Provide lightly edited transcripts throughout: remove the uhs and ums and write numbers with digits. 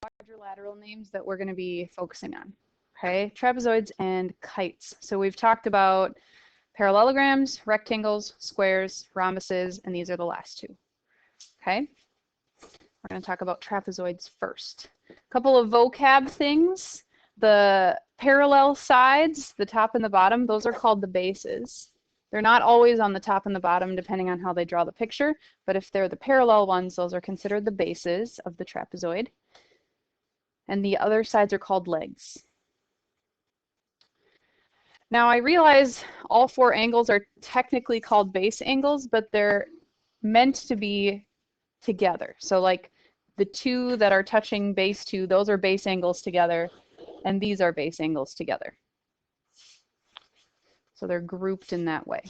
quadrilateral names that we're going to be focusing on. Okay, trapezoids and kites. So we've talked about parallelograms, rectangles, squares, rhombuses, and these are the last two. Okay, we're going to talk about trapezoids first. A couple of vocab things. The parallel sides, the top and the bottom, those are called the bases. They're not always on the top and the bottom depending on how they draw the picture, but if they're the parallel ones, those are considered the bases of the trapezoid. And the other sides are called legs. Now I realize all four angles are technically called base angles, but they're meant to be together. So like the two that are touching base 2, those are base angles together, and these are base angles together. So they're grouped in that way.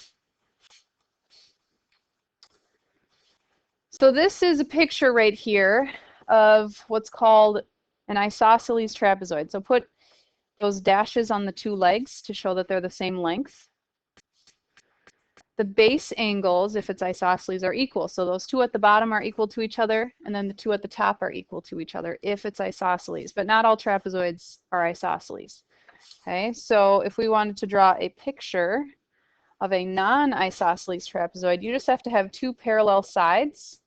So this is a picture right here of what's called an isosceles trapezoid. So put those dashes on the two legs to show that they're the same length. The base angles, if it's isosceles, are equal. So those two at the bottom are equal to each other, and then the two at the top are equal to each other if it's isosceles. But not all trapezoids are isosceles. Okay, so if we wanted to draw a picture of a non-isosceles trapezoid, you just have to have two parallel sides,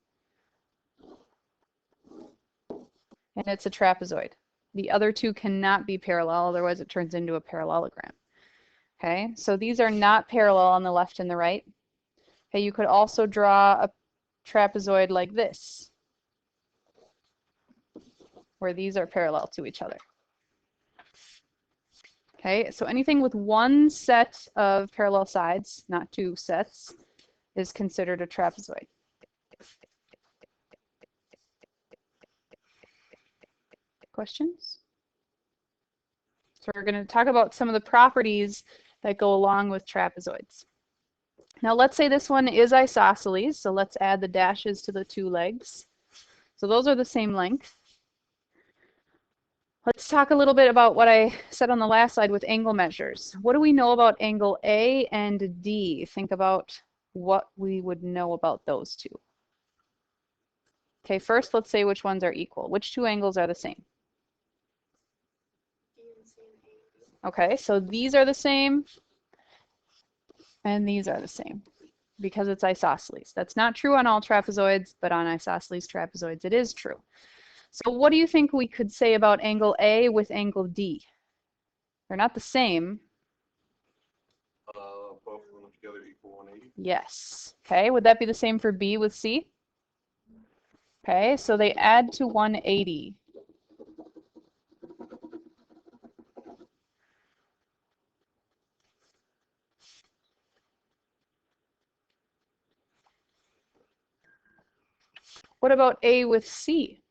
and it's a trapezoid. The other two cannot be parallel, otherwise it turns into a parallelogram. Okay, so these are not parallel on the left and the right. Okay, you could also draw a trapezoid like this, where these are parallel to each other. Okay, so anything with one set of parallel sides, not two sets, is considered a trapezoid. Questions? So we're going to talk about some of the properties that go along with trapezoids. Now let's say this one is isosceles, so let's add the dashes to the two legs. So those are the same length. Let's talk a little bit about what I said on the last slide with angle measures. What do we know about angle A and D? Think about what we would know about those two. Okay, first let's say which ones are equal. Which two angles are the same? Okay, so these are the same, and these are the same, because it's isosceles. That's not true on all trapezoids, but on isosceles trapezoids it is true. So what do you think we could say about angle A with angle D? They're not the same. Both of them together equal 180. Yes. Okay, would that be the same for B with C? Okay, so they add to 180. What about A with C?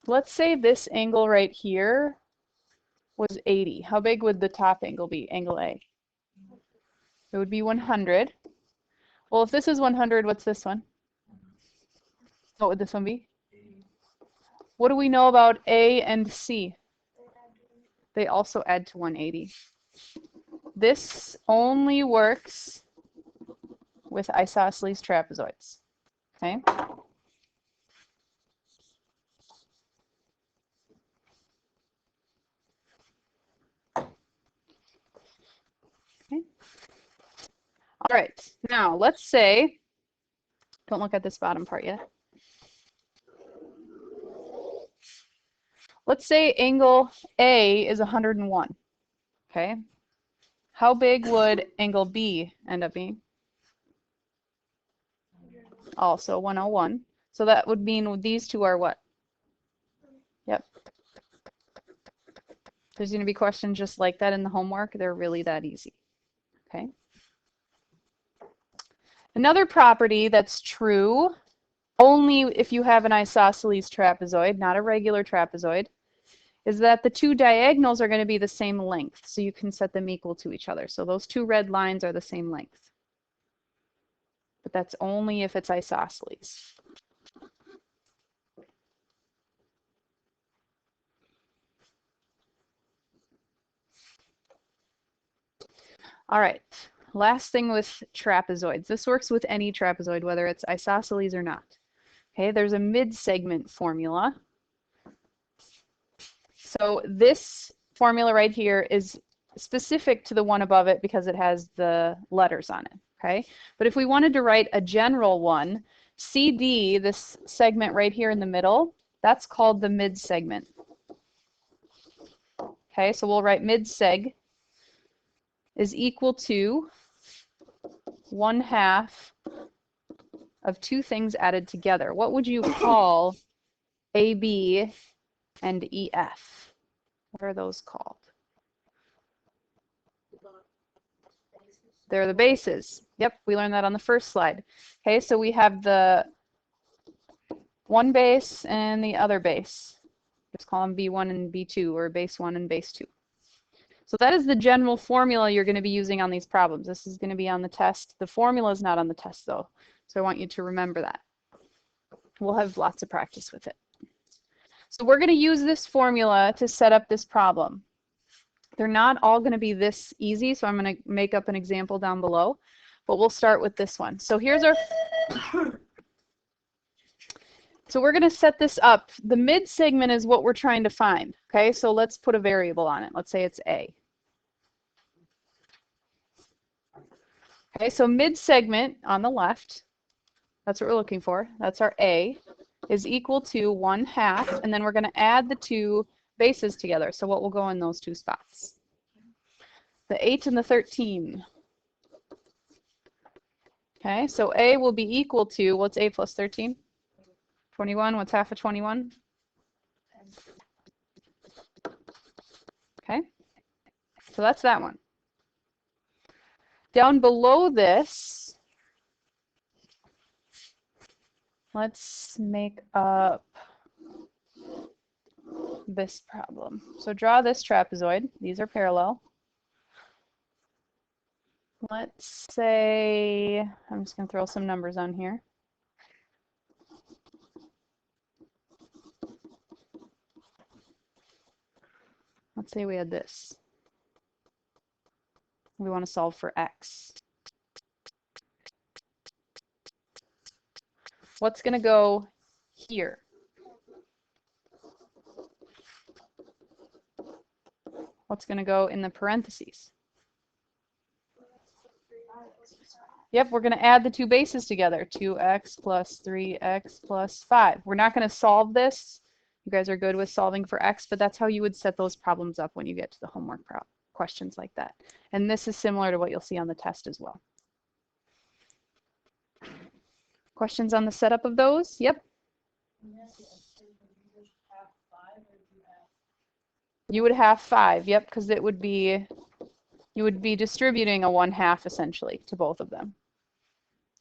Let's say this angle right here was 80. How big would the top angle be, angle A? It would be 100. Well, if this is 100, what's this one? What would this one be? What do we know about A and C? They also add to 180. This only works with isosceles trapezoids. Okay? Okay. All right, now let's say, don't look at this bottom part yet. Let's say angle A is 101, okay? How big would angle B end up being? Also 101. So that would mean these two are what? Yep. There's going to be questions just like that in the homework. They're really that easy, okay? Another property that's true only if you have an isosceles trapezoid, not a regular trapezoid, is that the two diagonals are going to be the same length, so you can set them equal to each other. So those two red lines are the same length. But that's only if it's isosceles. All right, last thing with trapezoids. This works with any trapezoid, whether it's isosceles or not. Okay, there's a mid-segment formula. So this formula right here is specific to the one above it because it has the letters on it. Okay, but if we wanted to write a general one, CD, this segment right here in the middle, that's called the mid-segment. Okay, so we'll write mid-seg is equal to 1/2 of two things added together. What would you call AB and EF? What are those called? They're the bases. Yep, we learned that on the first slide. Okay, so we have the one base and the other base. Just call them B1 and B2, or base 1 and base 2. So that is the general formula you're going to be using on these problems. This is going to be on the test. The formula is not on the test, though. So I want you to remember that. We'll have lots of practice with it. So we're going to use this formula to set up this problem. They're not all going to be this easy, so I'm going to make up an example down below. But we'll start with this one. So here's our... So we're going to set this up. The mid-segment is what we're trying to find. Okay, so let's put a variable on it. Let's say it's A. Okay, so mid-segment on the left, that's what we're looking for. That's our A, is equal to 1/2, and then we're going to add the two bases together. So what will go in those two spots? The 8 and the 13. Okay, so A will be equal to, what's A plus 13? 21. What's half of 21? Okay, so that's that one. Down below this, let's make up this problem. So draw this trapezoid. These are parallel. Let's say, I'm just going to throw some numbers on here. Let's say we had this. We want to solve for x. What's going to go here? What's going to go in the parentheses? Yep, we're going to add the two bases together. 2x plus 3x plus 5. We're not going to solve this. You guys are good with solving for x, but that's how you would set those problems up when you get to the homework questions like that. And this is similar to what you'll see on the test as well. Questions on the setup of those? Yep. You would have 5, yep, because it would be, you would be distributing a 1/2 essentially to both of them.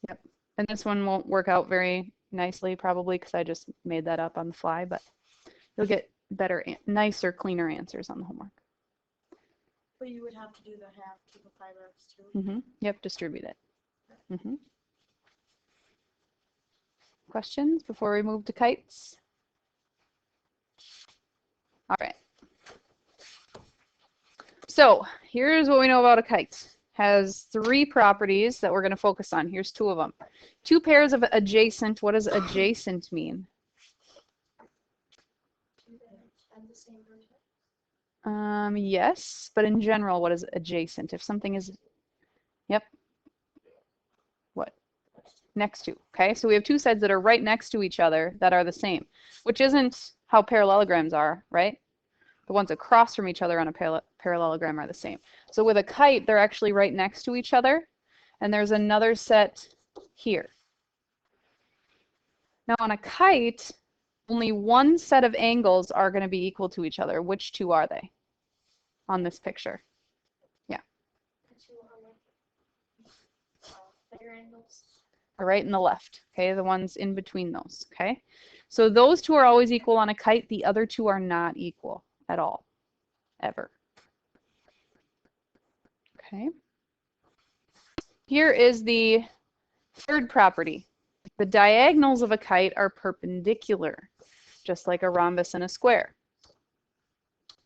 Yep. And this one won't work out very nicely probably because I just made that up on the fly, but you'll get better, nicer, cleaner answers on the homework. But you would have to do the 1/2 to the 5x too. Mm-hmm. Yep, distribute it. Mm-hmm. Questions before we move to kites? All right. So here's what we know about a kite. Has 3 properties that we're going to focus on. Here's 2 of them. 2 pairs of adjacent. What does adjacent mean? Yes, but in general, what is adjacent? If something is, yep, what? Next to. Okay, so we have 2 sides that are right next to each other that are the same, which isn't how parallelograms are, right? The ones across from each other on a parallelogram are the same. So with a kite, they're actually right next to each other, and there's another set here. Now on a kite, only one set of angles are going to be equal to each other. Which 2 are they on this picture? Yeah. The right and the left. Okay, the ones in between those. Okay, so those 2 are always equal on a kite. The other 2 are not equal at all, ever. Okay. Here is the third property. The diagonals of a kite are perpendicular, just like a rhombus and a square.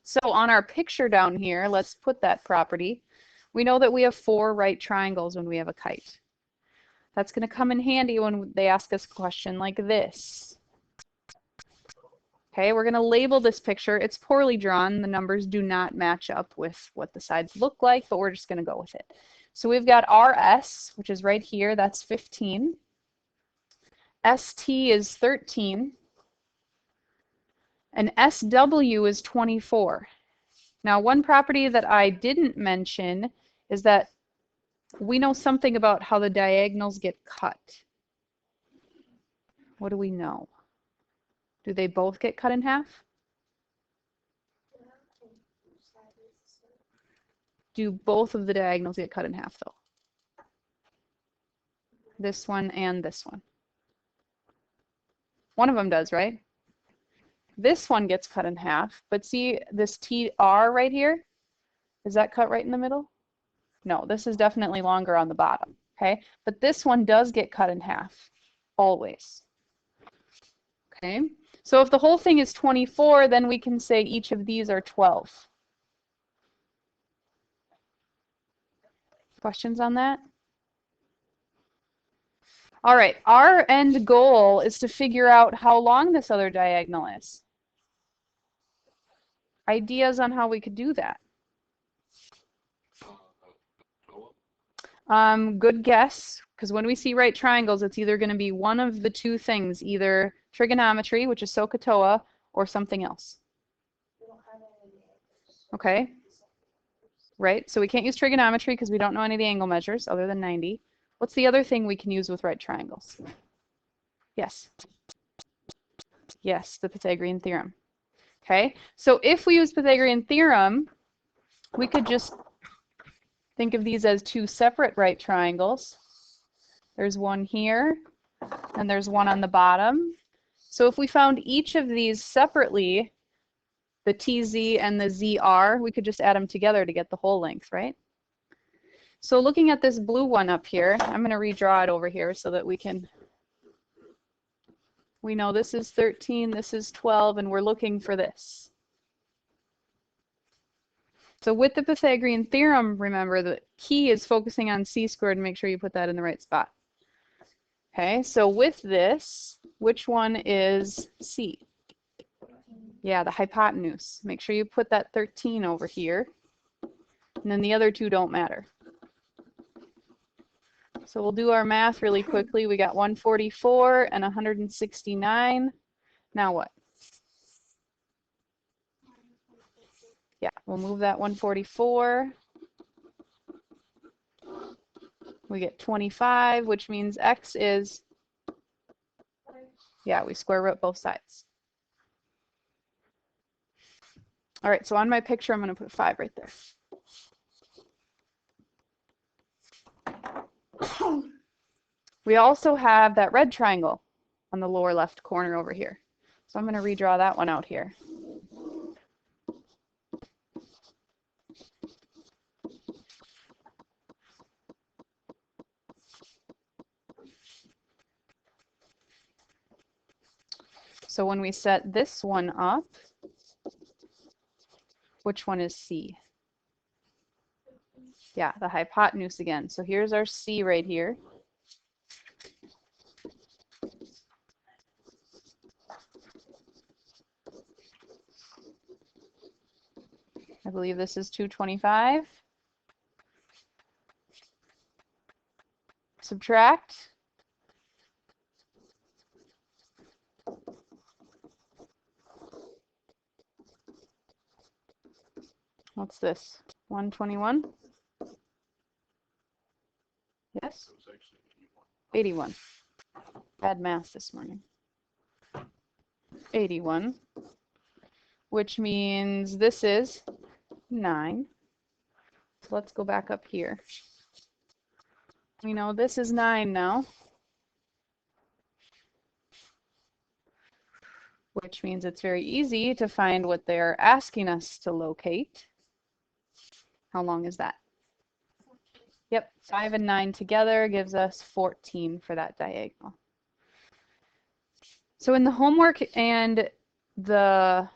So on our picture down here, let's put that property. We know that we have 4 right triangles when we have a kite. That's going to come in handy when they ask us a question like this. Okay, we're going to label this picture. It's poorly drawn. The numbers do not match up with what the sides look like, but we're just going to go with it. So we've got RS, which is right here. That's 15. ST is 13. And SW is 24. Now, one property that I didn't mention is that we know something about how the diagonals get cut. What do we know? Do they both get cut in half? Do both of the diagonals get cut in half, though? This one and this one. One of them does, right? This one gets cut in half, but see this TR right here? Is that cut right in the middle? No, this is definitely longer on the bottom, okay? But this one does get cut in half, always. Okay, so if the whole thing is 24, then we can say each of these are 12. Questions on that? All right, our end goal is to figure out how long this other diagonal is. Ideas on how we could do that? Good guess, because when we see right triangles, it's either going to be one of the two things, either trigonometry, which is SOHCAHTOA, or something else. Okay, right, so we can't use trigonometry because we don't know any of the angle measures other than 90. What's the other thing we can use with right triangles? Yes. Yes, the Pythagorean theorem. Okay, so if we use Pythagorean theorem, we could just think of these as two separate right triangles. There's one here, and there's one on the bottom. So if we found each of these separately, the TZ and the ZR, we could just add them together to get the whole length, right? So looking at this blue one up here, I'm going to redraw it over here so that we know this is 13, this is 12, and we're looking for this. So with the Pythagorean theorem, remember the key is focusing on c squared and make sure you put that in the right spot. Okay, so with this, which one is c? Yeah, the hypotenuse. Make sure you put that 13 over here, and then the other two don't matter. So we'll do our math really quickly. We got 144 and 169. Now what? Yeah, we'll move that 144. We get 25, which means x is, yeah, we square root both sides. All right, so on my picture, I'm going to put 5 right there. We also have that red triangle on the lower left corner over here. So I'm going to redraw that one out here. So when we set this one up, which one is C? Yeah, the hypotenuse again. So here's our C right here. I believe this is 225. Subtract. What's this? 121? Yes? 81. Bad math this morning. 81, which means this is 9. So let's go back up here. We know this is 9 now, which means it's very easy to find what they're asking us to locate. How long is that? Yep, 5 and 9 together gives us 14 for that diagonal. So in the homework and the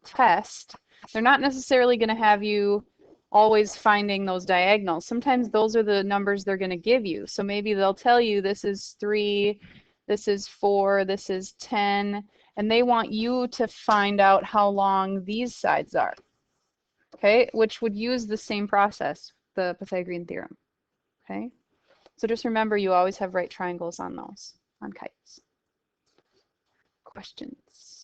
test, they're not necessarily going to have you always finding those diagonals. Sometimes those are the numbers they're going to give you. So maybe they'll tell you this is 3, this is 4, this is 10, and they want you to find out how long these sides are. Okay, which would use the same process, the Pythagorean theorem. Okay, so just remember you always have right triangles on those, on kites. Questions?